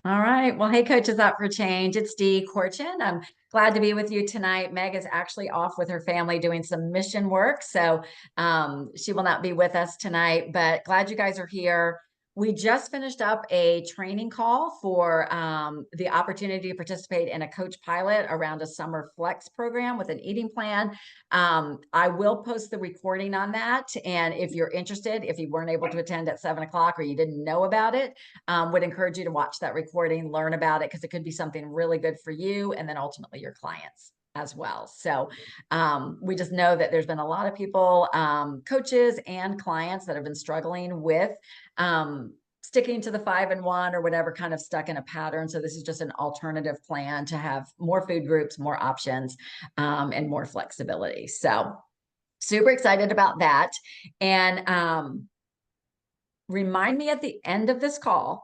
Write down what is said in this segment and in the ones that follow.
All right. Well, hey, Coaches Up for Change. It's Dee Corchin. I'm glad to be with you tonight. Meg is actually off with her family doing some mission work, so she will not be with us tonight, but glad you guys are here. We just finished up a training call for the opportunity to participate in a coach pilot around a summer flex program with an eating plan. I will post the recording on that. And if you're interested, if you weren't able to attend at 7 o'clock or you didn't know about it, would encourage you to watch that recording, learn about it, because it could be something really good for you and then ultimately your clients as well. So we just know that there's been a lot of people, coaches and clients that have been struggling with sticking to the 5-in-1 or whatever, kind of stuck in a pattern. So this is just an alternative plan to have more food groups, more options, and more flexibility. So super excited about that. And remind me at the end of this call,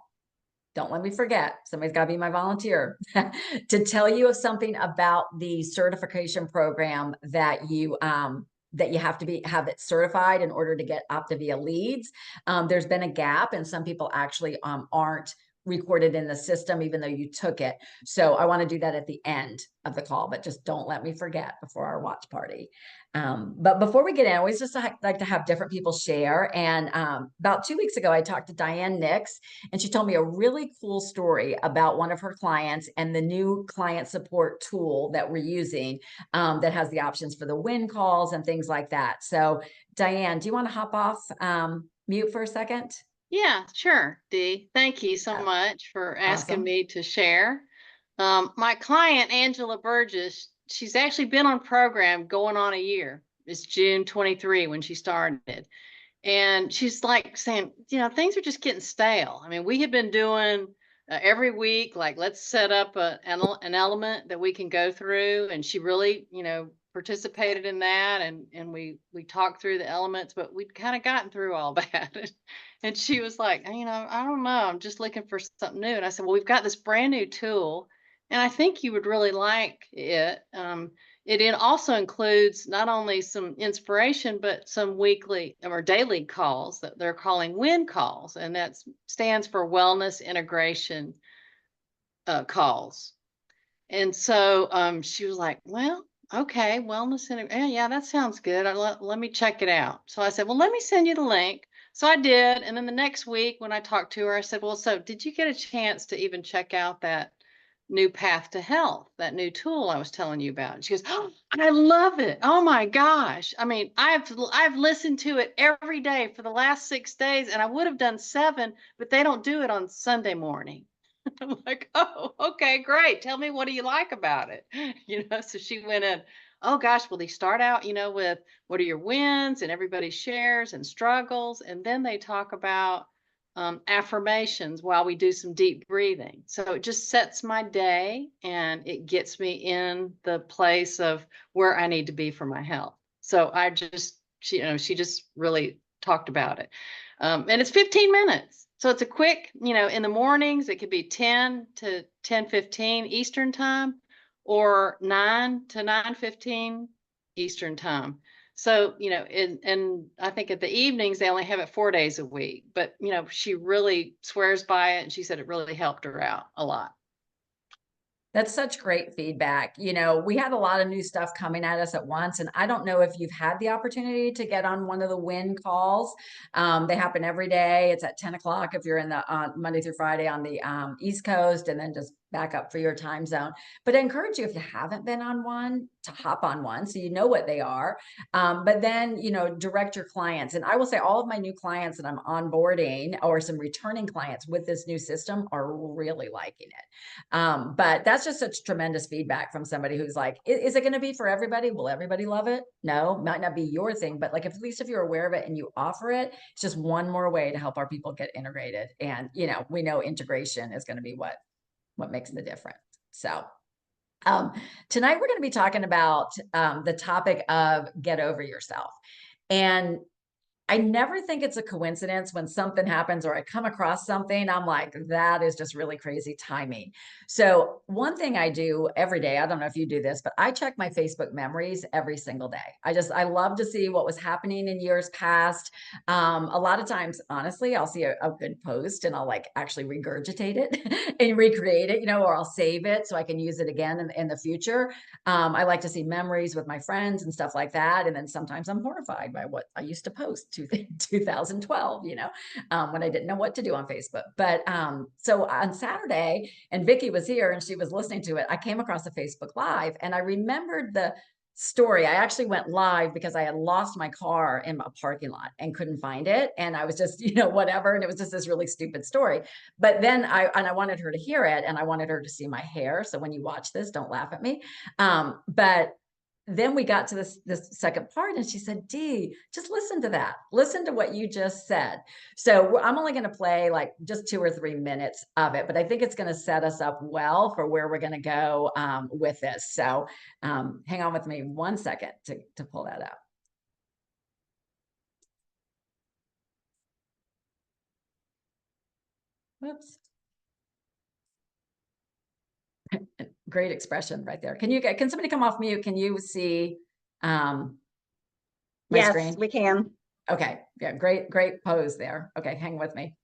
don't let me forget, somebody's got to be my volunteer, to tell you of something about the certification program that you have to have it certified in order to get Optavia leads. There's been a gap, and some people actually aren't recorded in the system, even though you took it. So I want to do that at the end of the call, but just don't let me forget before our watch party. But before we get in, I always just like to have different people share. And about 2 weeks ago, I talked to Diane Nix, and she told me a really cool story about one of her clients and the new client support tool that we're using that has the options for the win calls and things like that. So Diane, do you want to hop off mute for a second? Yeah, sure, Dee. Thank you so Oh, much for asking awesome. me to share. My client, Angela Burgess, she's actually been on program going on a year. It's June 23 when she started. And she's like saying, things are just getting stale. I mean, we have been doing every week, like, let's set up an element that we can go through. And she really, participated in that. And we talked through the elements, but we'd kind of gotten through all that. And she was like, I don't know. I'm just looking for something new. And I said, well, we've got this brand new tool. And I think you would really like it. It also includes not only some inspiration, but some weekly or daily calls that they're calling WIN calls, and that stands for Wellness Integration Calls. And so she was like, "Well, okay, yeah, that sounds good. Let me check it out." So I said, "Well, let me send you the link." So I did, and then the next week when I talked to her, I said, "Well, so did you get a chance to even check out that new Path to Health, that new tool I was telling you about?" And she goes, "Oh, I love it. Oh my gosh. I mean, I've listened to it every day for the last 6 days, and I would have done 7, but they don't do it on Sunday morning." I'm like, "Oh, okay, great. Tell me, what do you like about it?" So she went in, "Oh gosh, well, they start out, with what are your wins, and everybody shares and struggles, and then they talk about affirmations while we do some deep breathing. So it just sets my day, and it gets me in the place of where I need to be for my health." So she just really talked about it. And it's 15 minutes. So it's a quick, in the mornings, it could be 10 to 10:15 Eastern time, or 9 to 9:15 Eastern time. So, and I think at the evenings they only have it 4 days a week. But, she really swears by it, and she said it really helped her out a lot. That's such great feedback. We had a lot of new stuff coming at us at once, and I don't know if you've had the opportunity to get on one of the WIN calls. They happen every day. It's at 10 o'clock if you're in the Monday through Friday on the East Coast, and then just back up for your time zone. But I encourage you, if you haven't been on one, to hop on one so you know what they are. But then, direct your clients. And I will say all of my new clients that I'm onboarding, or some returning clients with this new system, are really liking it. But that's just such tremendous feedback from somebody who's like, is it going to be for everybody? Will everybody love it? No, might not be your thing, but like, at least if you're aware of it and you offer it, it's just one more way to help our people get integrated. And, we know integration is going to be what makes the difference. So tonight we're going to be talking about the topic of get over yourself. And I never think it's a coincidence when something happens or I come across something, I'm like, that is just really crazy timing. So one thing I do every day, I don't know if you do this, but I check my Facebook memories every single day. I love to see what was happening in years past. A lot of times, honestly, I'll see a good post and I'll like actually regurgitate it and recreate it, or I'll save it so I can use it again in the future. I like to see memories with my friends and stuff like that. And then sometimes I'm horrified by what I used to post 2012, when I didn't know what to do on Facebook. But so on Saturday, and Vicky was here and she was listening to it, I came across a Facebook Live and I remembered the story. I actually went live because I had lost my car in a parking lot and couldn't find it. And I was just, whatever. And it was just this really stupid story. But then I wanted her to hear it and I wanted her to see my hair. So when you watch this, don't laugh at me. But then we got to this second part and she said, Dee, just listen to that. Listen to what you just said. So I'm only going to play like just 2 or 3 minutes of it, but I think it's going to set us up well for where we're going to go with this. So hang on with me 1 second to pull that up. Whoops. Great expression right there. Can somebody come off mute? Can you see my Yes, screen? we can. Okay. Yeah. Great pose there. Okay. Hang with me.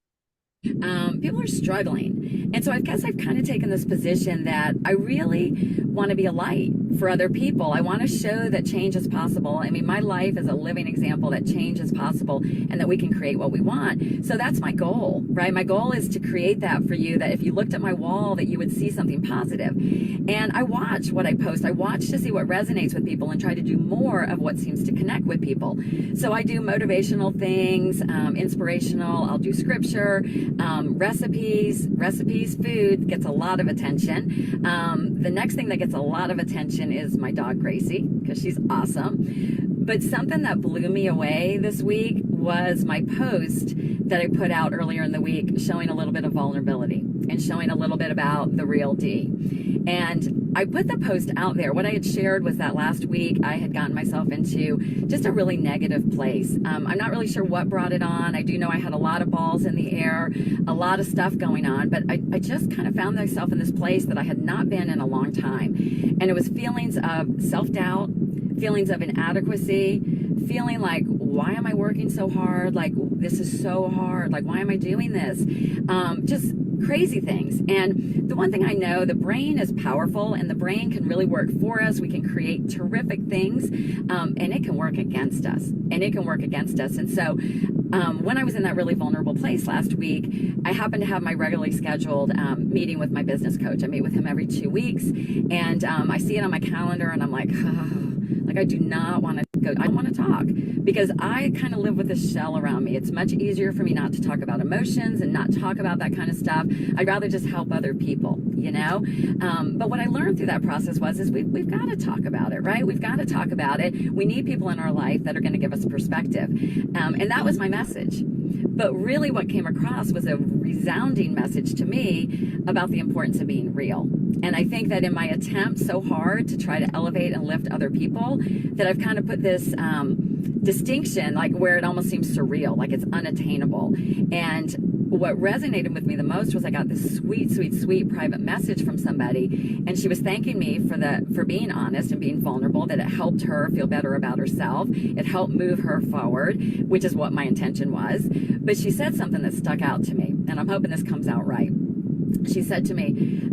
People are struggling. And so I guess I've kind of taken this position that I really want to be a light for other people. I want to show that change is possible. I mean, my life is a living example that change is possible and that we can create what we want. So that's my goal, right? My goal is to create that for you, that if you looked at my wall, that you would see something positive. And I watch what I post. I watch to see what resonates with people and try to do more of what seems to connect with people. So I do motivational things, inspirational. I'll do scripture, recipes, food gets a lot of attention. The next thing that gets a lot of attention is my dog Gracie, because she's awesome. But something that blew me away this week was my post that I put out earlier in the week showing a little bit of vulnerability and showing a little bit about the real Dee. And I put the post out there. What I had shared was that last week I had gotten myself into just a really negative place. I'm not really sure what brought it on. I do know I had a lot of balls in the air, a lot of stuff going on, but I just kind of found myself in this place that I had not been in a long time. And it was feelings of self-doubt, feelings of inadequacy, feeling like, why am I working so hard? Like, this is so hard. Like, why am I doing this? Just crazy things. And the one thing I know, the brain is powerful and the brain can really work for us. We can create terrific things, and it can work against us. And so when I was in that really vulnerable place last week, I happened to have my regularly scheduled meeting with my business coach. I meet with him every 2 weeks, and I see it on my calendar and I'm like, I do not want to go. I don't want to talk because I kind of live with this shell around me. It's much easier for me not to talk about emotions and not talk about that kind of stuff. I'd rather just help other people, But what I learned through that process is we've got to talk about it, right? We've got to talk about it. We need people in our life that are going to give us perspective. And that was my message. But really what came across was a resounding message to me about the importance of being real. And I think that in my attempt so hard to try to elevate and lift other people, that I've kind of put this distinction, like where it almost seems surreal, like it's unattainable. And what resonated with me the most was I got this sweet private message from somebody, and she was thanking me for being honest and being vulnerable, that it helped her feel better about herself. It helped move her forward, which is what my intention was. But she said something that stuck out to me, and I'm hoping this comes out right. She said to me,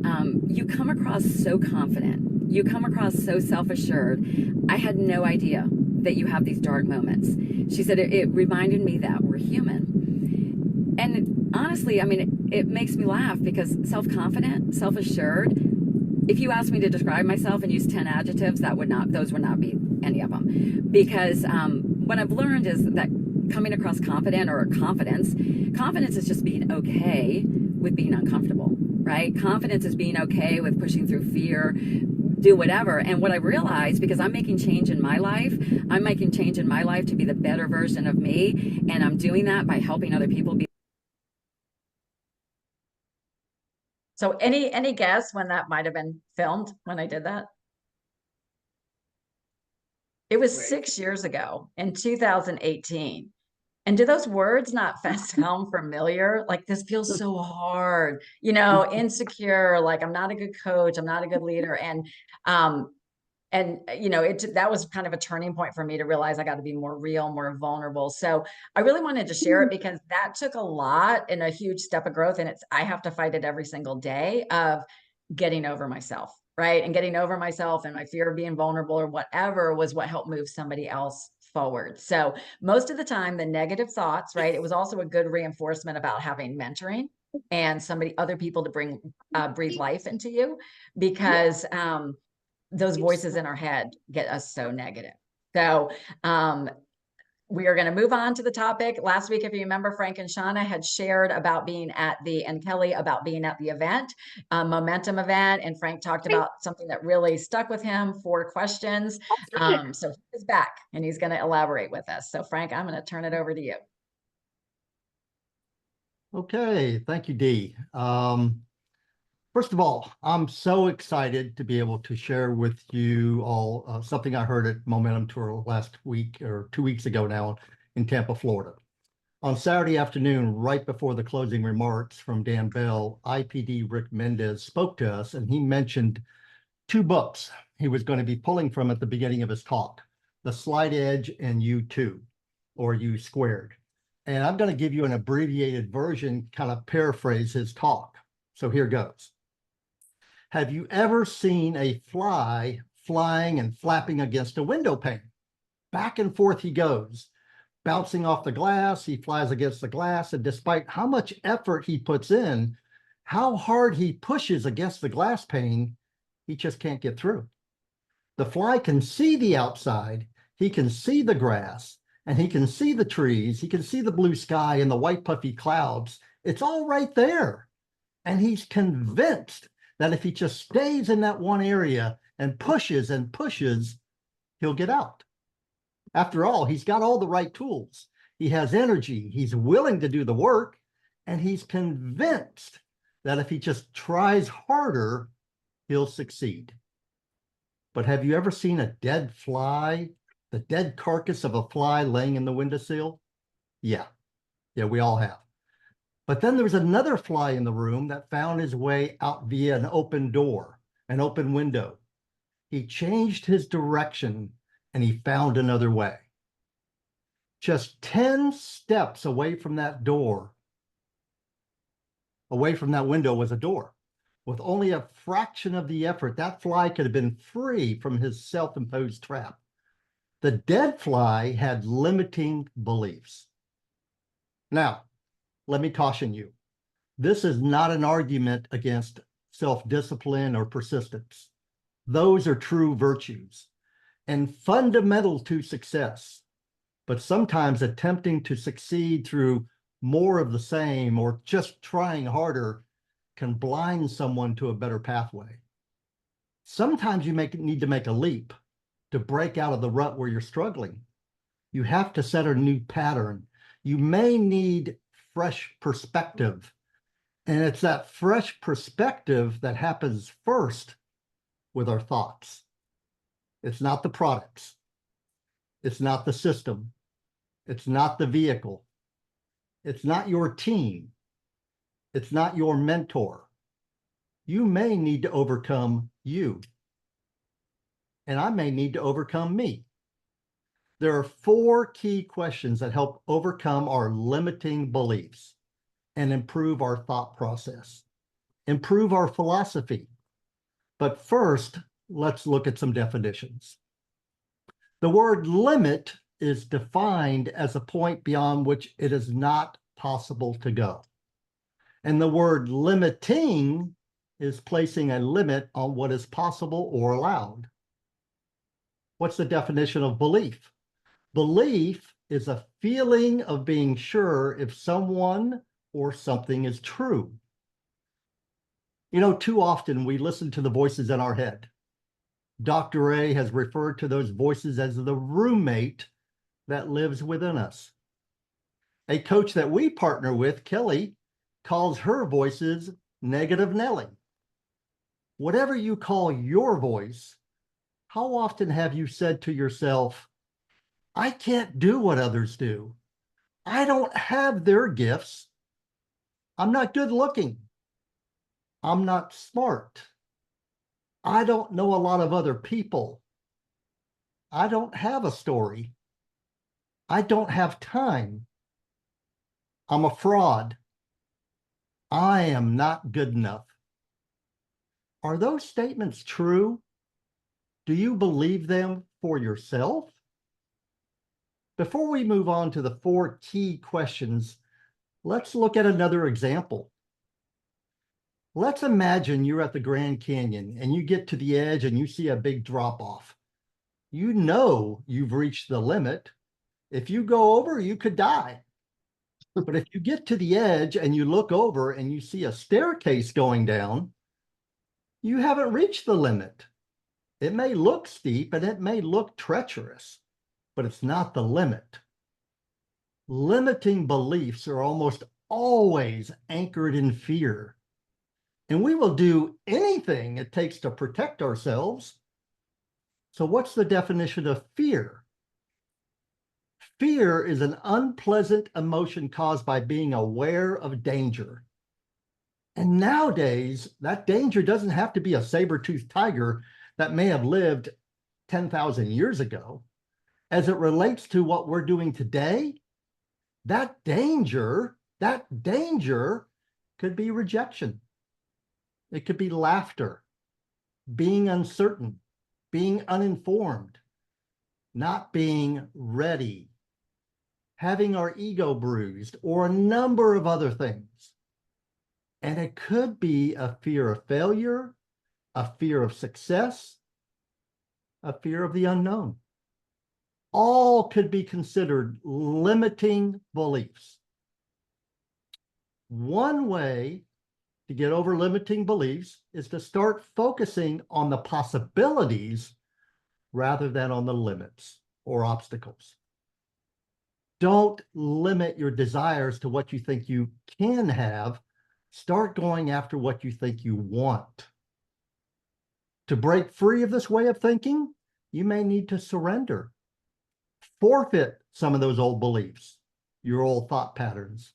you come across so confident. You come across so self-assured. I had no idea that you have these dark moments. She said, it reminded me that we're human. And honestly, I mean, it makes me laugh because self-confident, self-assured, if you asked me to describe myself and use 10 adjectives, those would not be any of them. Because what I've learned is that coming across confident or confidence is just being okay with being uncomfortable, right? Confidence is being okay with pushing through fear, do whatever. And what I realized, because I'm making change in my life to be the better version of me. And I'm doing that by helping other people be. So any guess when that might have been filmed when I did that? It was 6 years ago in 2018. And do those words not sound familiar? Like, this feels so hard, you know, insecure, like I'm not a good coach, I'm not a good leader. Um, you know, that was kind of a turning point for me to realize I got to be more real, more vulnerable. So I really wanted to share it because that took a lot and a huge step of growth. And I have to fight it every single day of getting over myself, right? And getting over myself and my fear of being vulnerable or whatever was what helped move somebody else forward. So most of the time, the negative thoughts, right? It was also a good reinforcement about having mentoring and other people to breathe life into you, because those voices in our head get us so negative. So we are going to move on to the topic. Last week, if you remember, Frank and Shauna had shared about being and Kelly about being at the event, Momentum event. And Frank talked about something that really stuck with him, 4 questions. So he's back and he's going to elaborate with us. So Frank, I'm going to turn it over to you. Okay, thank you, Dee. First of all, I'm so excited to be able to share with you all something I heard at Momentum Tour last week or 2 weeks ago now in Tampa, Florida. On Saturday afternoon, right before the closing remarks from Dan Bell, IPD Rick Mendez spoke to us, and he mentioned 2 books he was going to be pulling from at the beginning of his talk, The Slight Edge and U2, or U Squared. And I'm going to give you an abbreviated version, kind of paraphrase his talk. So here goes. Have you ever seen a fly flying and flapping against a window pane? Back and forth he goes, bouncing off the glass. He flies against the glass, and despite how much effort he puts in, how hard he pushes against the glass pane, he just can't get through. The fly can see the outside, he can see the grass, and he can see the trees, he can see the blue sky and the white puffy clouds. It's all right there. And he's convinced that if he just stays in that one area and pushes, he'll get out. After all, he's got all the right tools. He has energy, he's willing to do the work, and he's convinced that if he just tries harder, he'll succeed. But have you ever seen a dead fly, the dead carcass of a fly laying in the windowsill? Yeah, we all have. But then there was another fly in the room that found his way out via an open door, an open window. He changed his direction and he found another way. Just 10 steps away from that door, away from that window was a door. With only a fraction of the effort, that fly could have been free from his self-imposed trap. The dead fly had limiting beliefs. Now, let me caution you. This is not an argument against self-discipline or persistence. Those are true virtues and fundamental to success. But sometimes attempting to succeed through more of the same or just trying harder can blind someone to a better pathway. Sometimes you need to make a leap to break out of the rut where you're struggling. You have to set a new pattern. You may need fresh perspective. And it's that fresh perspective that happens first with our thoughts. It's not the products. It's not the system. It's not the vehicle. It's not your team. It's not your mentor. You may need to overcome you. And I may need to overcome me. There are 4 key questions that help overcome our limiting beliefs and improve our thought process, improve our philosophy. But first, let's look at some definitions. The word limit is defined as a point beyond which it is not possible to go. And the word limiting is placing a limit on what is possible or allowed. What's the definition of belief? Belief is a feeling of being sure if someone or something is true. You know, too often we listen to the voices in our head. Dr. A has referred to those voices as the roommate that lives within us. A coach that we partner with, Kelly, calls her voices Negative Nelly. Whatever you call your voice, how often have you said to yourself, I can't do what others do. I don't have their gifts. I'm not good looking. I'm not smart. I don't know a lot of other people. I don't have a story. I don't have time. I'm a fraud. I am not good enough. Are those statements true? Do you believe them for yourself? Before we move on to the 4 key questions, let's look at another example. Let's imagine you're at the Grand Canyon and you get to the edge and you see a big drop off. You know you've reached the limit. If you go over, you could die. But if you get to the edge and you look over and you see a staircase going down, you haven't reached the limit. It may look steep and it may look treacherous, but it's not the limit. Limiting beliefs are almost always anchored in fear. And we will do anything it takes to protect ourselves. So what's the definition of fear? Fear is an unpleasant emotion caused by being aware of danger. And nowadays, that danger doesn't have to be a saber-toothed tiger that may have lived 10,000 years ago. As it relates to what we're doing today, that danger could be rejection. It could be laughter, being uncertain, being uninformed, not being ready, having our ego bruised, or a number of other things. And it could be a fear of failure, a fear of success, a fear of the unknown. All could be considered limiting beliefs. One way to get over limiting beliefs is to start focusing on the possibilities rather than on the limits or obstacles. Don't limit your desires to what you think you can have. Start going after what you think you want. To break free of this way of thinking, you may need to surrender, forfeit some of those old beliefs, your old thought patterns.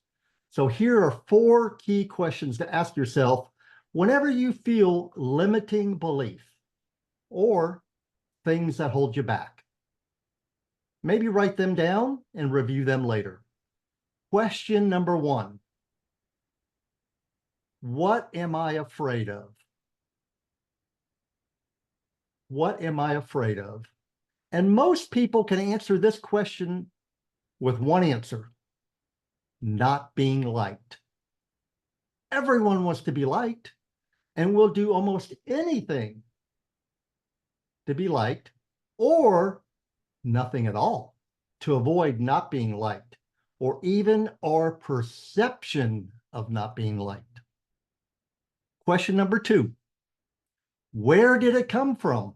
So here are 4 key questions to ask yourself whenever you feel limiting belief or things that hold you back. Maybe write them down and review them later. Question number 1. What am I afraid of? What am I afraid of? And most people can answer this question with one answer: not being liked. Everyone wants to be liked and will do almost anything to be liked, or nothing at all to avoid not being liked, or even our perception of not being liked. Question number 2. Where did it come from?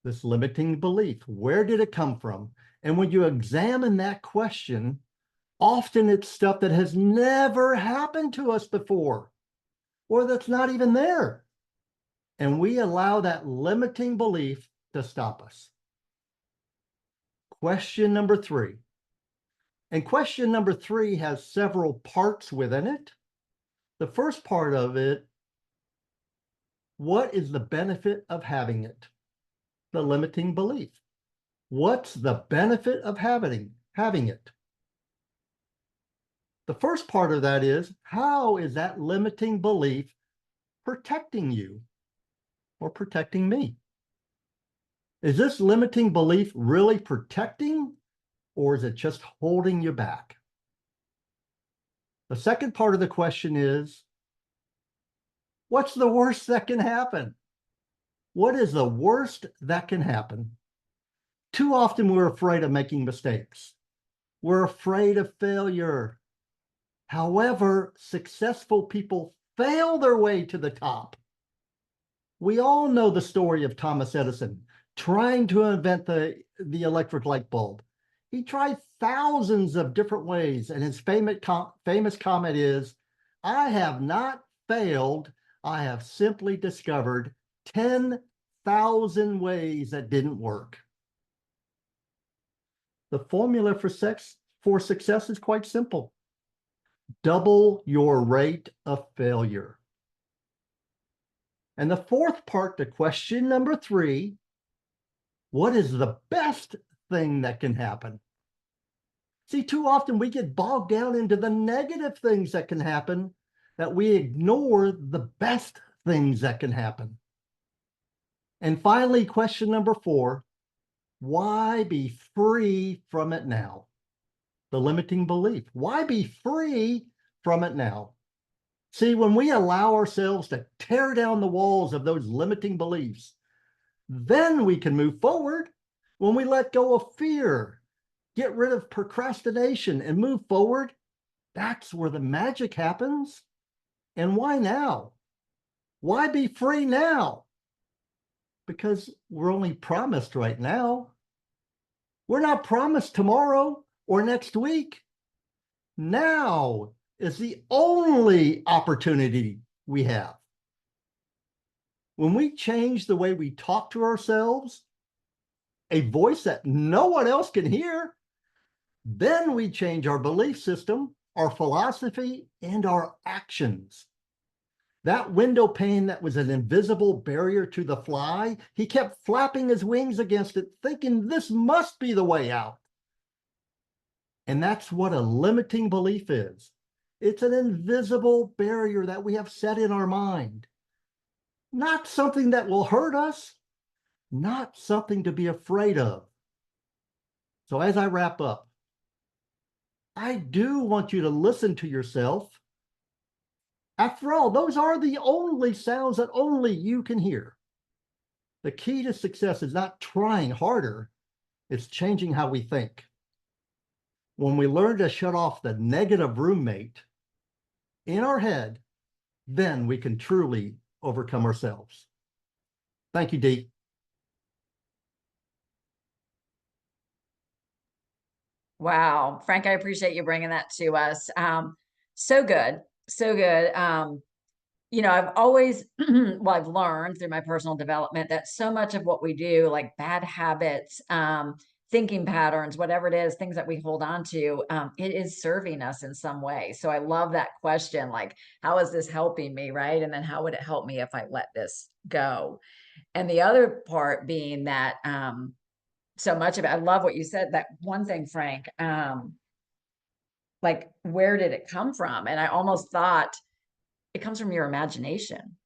This limiting belief, where did it come from? And when you examine that question, often it's stuff that has never happened to us before, or that's not even there. And we allow that limiting belief to stop us. Question number 3. And question number 3 has several parts within it. The first part of it, what is the benefit of having it? The limiting belief. What's the benefit of having it? The first part of that is, how is that limiting belief protecting you or protecting me? Is this limiting belief really protecting, or is it just holding you back? The second part of the question is, what's the worst that can happen? What is the worst that can happen? Too often we're afraid of making mistakes. We're afraid of failure. However, successful people fail their way to the top. We all know the story of Thomas Edison trying to invent the electric light bulb. He tried thousands of different ways, and his famous comment is, "I have not failed. I have simply discovered 10,000 ways that didn't work." The formula for for success is quite simple. Double your rate of failure. And the fourth part to question number 3, what is the best thing that can happen? See, too often we get bogged down into the negative things that can happen, that we ignore the best things that can happen. And finally, question number 4, why be free from it now? The limiting belief. Why be free from it now? See, when we allow ourselves to tear down the walls of those limiting beliefs, then we can move forward. When we let go of fear, get rid of procrastination and move forward, that's where the magic happens. And why now? Why be free now? Because we're only promised right now. We're not promised tomorrow or next week. Now is the only opportunity we have. When we change the way we talk to ourselves, a voice that no one else can hear, then we change our belief system, our philosophy, and our actions. That window pane that was an invisible barrier to the fly, he kept flapping his wings against it, thinking this must be the way out. And that's what a limiting belief is. It's an invisible barrier that we have set in our mind. Not something that will hurt us, not something to be afraid of. So as I wrap up, I do want you to listen to yourself. After all, those are the only sounds that only you can hear. The key to success is not trying harder, it's changing how we think. When we learn to shut off the negative roommate in our head, then we can truly overcome ourselves. Thank you, Dee. Wow, Frank, I appreciate you bringing that to us. So good, so good. You know, I've always, well, I've learned through my personal development that so much of what we do, like bad habits, thinking patterns, whatever it is, things that we hold on to, it is serving us in some way. So I love that question, like, how is this helping me, right? And then how would it help me if I let this go? And the other part being that, so much of it, I love what you said, that one thing, Frank, like, where did it come from? And I almost thought it comes from your imagination,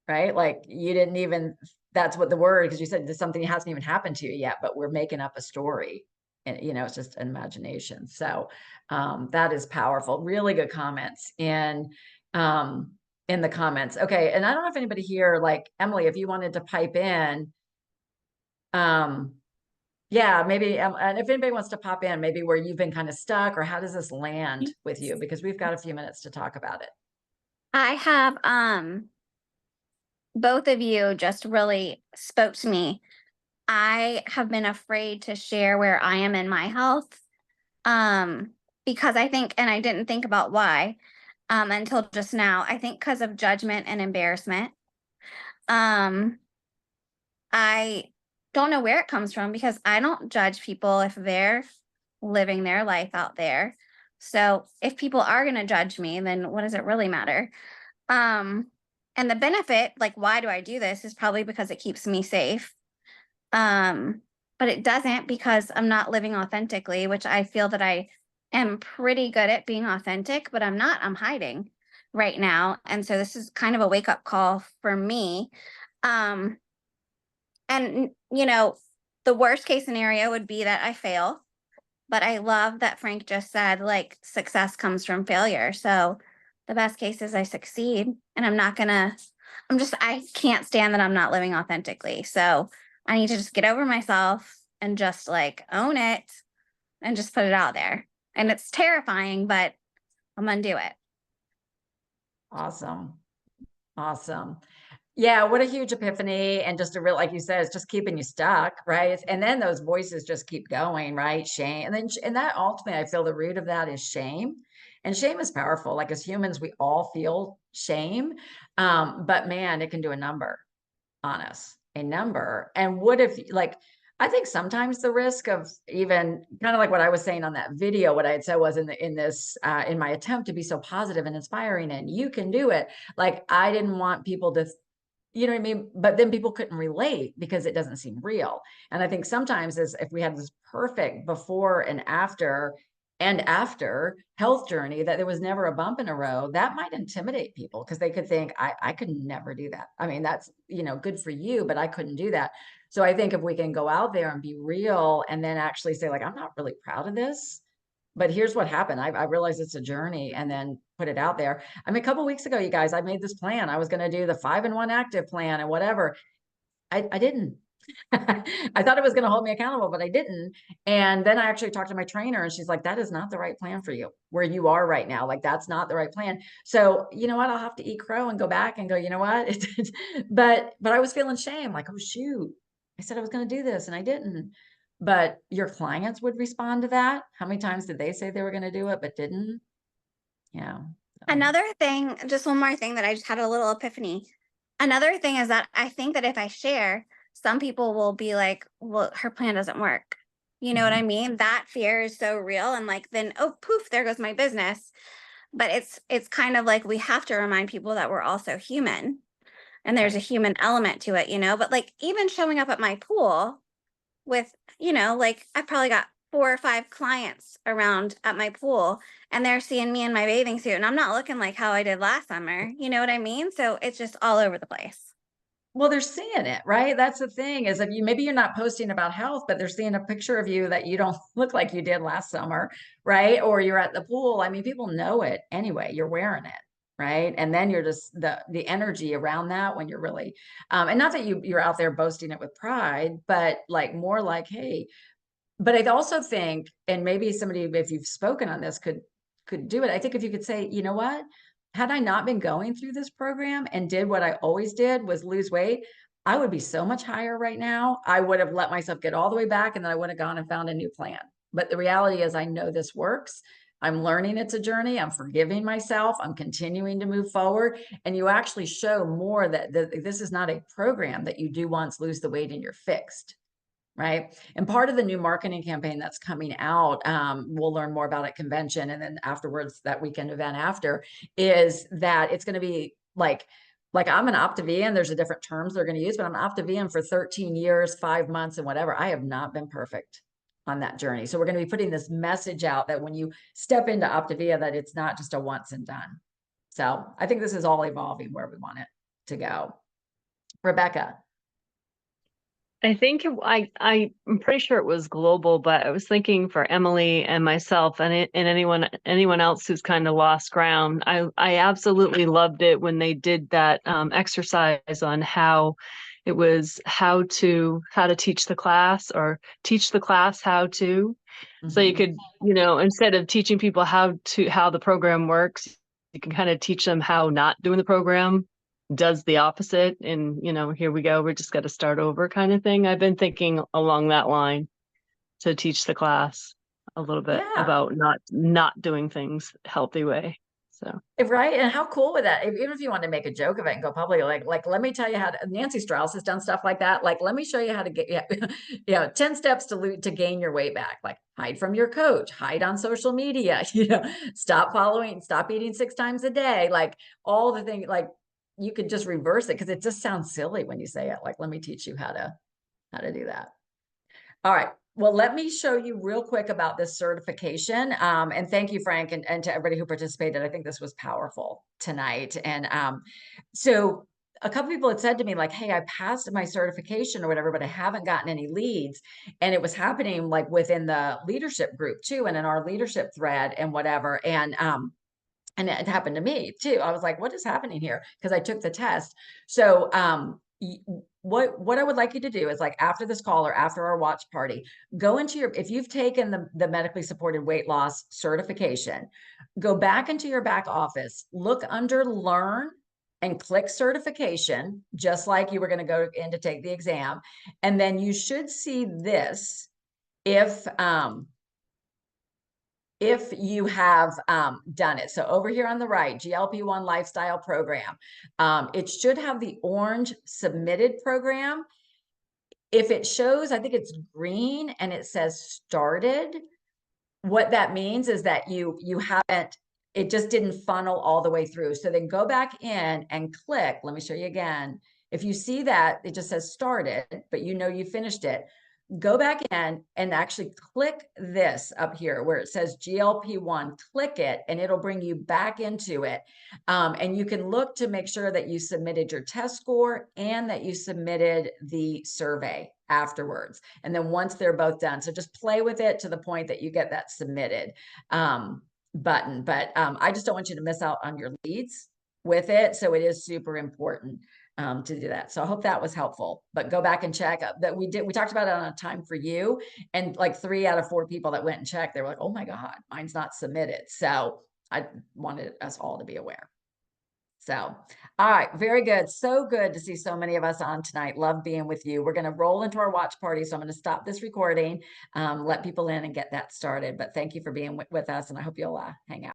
right? Like you didn't even, that's what the word, because you said there's something that hasn't even happened to you yet, but we're making up a story and, you know, it's just an imagination. So that is powerful. Really good comments in the comments. Okay. And I don't know if anybody here, like Emily, if you wanted to pipe in, yeah, maybe, and if anybody wants to pop in, maybe where you've been kind of stuck, or how does this land with you? Because we've got a few minutes to talk about it. I have both of you just really spoke to me. I have been afraid to share where I am in my health because I think, and I didn't think about why until just now. I think because of judgment and embarrassment. I don't know where it comes from because I don't judge people if they're living their life out there. So if people are going to judge me, then what does it really matter? And the benefit, like, why do I do this, is probably because it keeps me safe. But it doesn't, because I'm not living authentically, which I feel that I am pretty good at being authentic, but I'm not. I'm hiding right now. And so this is kind of a wake-up call for me. And, you know, the worst case scenario would be that I fail. But I love that Frank just said, like, success comes from failure. So the best case is I succeed, and I can't stand that I'm not living authentically. So I need to just get over myself and just like own it and just put it out there. And it's terrifying, but I'm gonna do it. Awesome. Awesome. Yeah, what a huge epiphany. And just a real, like you said, it's just keeping you stuck, right? And then those voices just keep going, right? Shame. And then, and that ultimately, I feel the root of that is shame. And shame is powerful. Like as humans, we all feel shame. But man, it can do a number on us, a number. And what if, like, I think sometimes the risk of even kind of like what I was saying on that video, what I had said was in my attempt to be so positive and inspiring and you can do it. Like I didn't want people to, you know what I mean? But then people couldn't relate because it doesn't seem real. And I think sometimes as if we had this perfect before and after health journey that there was never a bump in a road, that might intimidate people because they could think I could never do that. I mean, that's, you know, good for you, but I couldn't do that. So I think if we can go out there and be real and then actually say like, I'm not really proud of this, but here's what happened. I realized it's a journey and then put it out there. I mean, a couple of weeks ago, you guys, I made this plan. I was going to do the 5-in-1 active plan and whatever. I didn't. I thought it was going to hold me accountable, but I didn't. And then I actually talked to my trainer and she's like, that is not the right plan for you where you are right now. Like, that's not the right plan. So you know what? I'll have to eat crow and go back and go, you know what? But I was feeling shame. Like, oh, shoot, I said I was going to do this and I didn't. But your clients would respond to that. How many times did they say they were going to do it, but didn't? Yeah. Another thing, just one more thing that I just had a little epiphany. Another thing is that I think that if I share, some people will be like, well, her plan doesn't work. You know what I mean? That fear is so real. And like, then, oh, poof, there goes my business. But it's kind of like we have to remind people that we're also human and there's a human element to it, you know? But like even showing up at my pool with, you know, like I probably got 4 or 5 clients around at my pool and they're seeing me in my bathing suit and I'm not looking like how I did last summer. You know what I mean? So it's just all over the place. Well, they're seeing it, right? That's the thing is if you, maybe you're not posting about health, but they're seeing a picture of you that you don't look like you did last summer, right? Or you're at the pool. I mean, people know it anyway, you're wearing it. Right. And then you're just the energy around that when you're really, and not that you're out there boasting it with pride, but like more like, hey, but I also think, and maybe somebody, if you've spoken on this, could do it. I think if you could say, you know what, had I not been going through this program and did what I always did was lose weight, I would be so much higher right now. I would have let myself get all the way back and then I would have gone and found a new plan. But the reality is I know this works. I'm learning it's a journey. I'm forgiving myself. I'm continuing to move forward. And you actually show more that this is not a program that you do once lose the weight and you're fixed. Right. And part of the new marketing campaign that's coming out, we'll learn more about at convention. And then afterwards, that weekend event after, is that it's going to be like I'm an Optavian. There's a different terms they're going to use, but I'm an Optavian for 13 years, 5 months and whatever. I have not been perfect on that journey. So we're going to be putting this message out that when you step into Optavia, that it's not just a once and done. So I think this is all evolving where we want it to go. Rebecca. I think I'm pretty sure it was global, but I was thinking for Emily and myself and anyone else who's kind of lost ground. I absolutely loved it when they did that exercise on how it was how to teach the class or teach the class how to. So you could, you know, instead of teaching people how the program works, you can kind of teach them how not doing the program does the opposite. And, you know, here we go, we're just got to start over kind of thing. I've been thinking along that line to teach the class a little bit about not doing things healthy way. So right. And how cool would that, even if you want to make a joke of it and go public, like, let me tell you how to, Nancy Strauss has done stuff like that. Like, let me show you how to get, 10 steps to gain your weight back. Like hide from your coach, hide on social media, stop eating 6 times a day. Like all the things, like you could just reverse it. Cause it just sounds silly when you say it. Like, let me teach you how to do that. All right. Well, let me show you real quick about this certification. And thank you, Frank, and to everybody who participated. I think this was powerful tonight. And so a couple people had said to me like, hey, I passed my certification or whatever, but I haven't gotten any leads. And it was happening like within the leadership group too, and in our leadership thread and whatever. And it happened to me too. I was like, what is happening here? Because I took the test. So what I would like you to do is like after this call or after our watch party, go into if you've taken the medically supported weight loss certification, go back into your back office, look under learn and click certification, just like you were going to go in to take the exam. And then you should see this if you have done it. So over here on the right, GLP-1 lifestyle program, it should have the orange submitted program. If it shows, I think it's green and it says started, what that means is that you haven't, it just didn't funnel all the way through. So then go back in and click. Let me show you again. If you see that it just says started, but you know you finished it, go back in and actually click this up here where it says GLP-1, click it, and it'll bring you back into it. And you can look to make sure that you submitted your test score and that you submitted the survey afterwards. And then once they're both done, so just play with it to the point that you get that submitted button. But I just don't want you to miss out on your leads with it. So it is super important to do that. So I hope that was helpful, but go back and check that we talked about it on a time for you, and like 3 out of 4 people that went and checked, they were like, oh my God, mine's not submitted. So I wanted us all to be aware. So, all right, very good. So good to see so many of us on tonight. Love being with you. We're going to roll into our watch party. So I'm going to stop this recording, let people in and get that started. But thank you for being with us. And I hope you'll hang out.